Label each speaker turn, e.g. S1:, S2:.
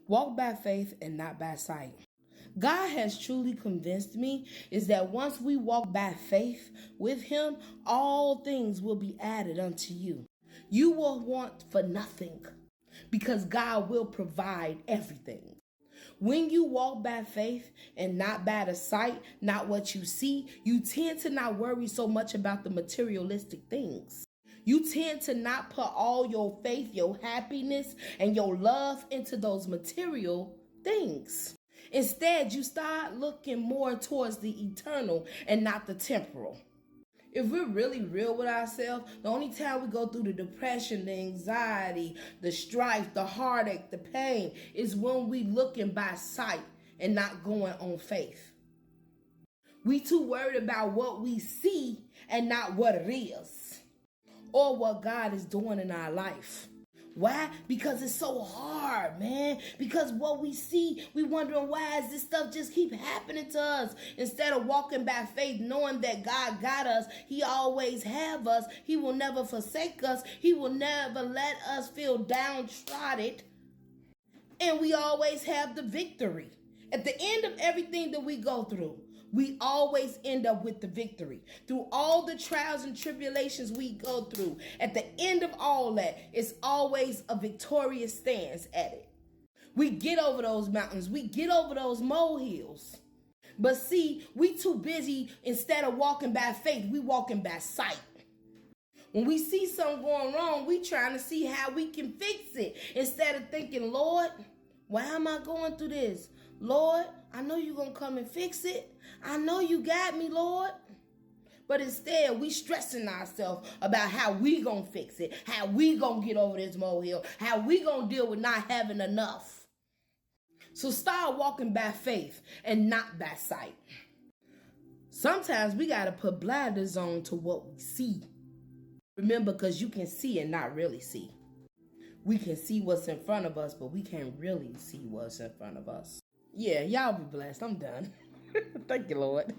S1: Walk by faith and not by sight. God has truly convinced me is that once we walk by faith with him, all things will be added unto you. You will want for nothing because God will provide everything. When you walk by faith and not by the sight, not what you see, you tend to not worry so much about the materialistic things. You tend to not put all your faith, your happiness, and your love into those material things. Instead, you start looking more towards the eternal and not the temporal. If we're really real with ourselves, the only time we go through the depression, the anxiety, the strife, the heartache, the pain is when we looking by sight and not going on faith. We too worried about what we see and not what it is or what God is doing in our life. Why? Because it's so hard, man. Because what we see, we wondering why is this stuff just keep happening to us? Instead of walking by faith, knowing that God got us, he always have us. He will never forsake us. He will never let us feel downtrodden. And we always have the victory. At the end of everything that we go through, we always end up with the victory. Through all the trials and tribulations we go through, at the end of all that, it's always a victorious stance at it. We get over those mountains. We get over those molehills. But see, we too busy, instead of walking by faith, we walking by sight. When we see something going wrong, we trying to see how we can fix it. Instead of thinking, Lord, why am I going through this? Lord, I know you're going to come and fix it. I know you got me, Lord. But instead, we stressing ourselves about how we going to fix it, how we going to get over this molehill, how we going to deal with not having enough. So start walking by faith and not by sight. Sometimes we got to put blinders on to what we see. Remember, because you can see and not really see. We can see what's in front of us, but we can't really see what's in front of us. Yeah, y'all be blessed. I'm done. Thank you, Lord.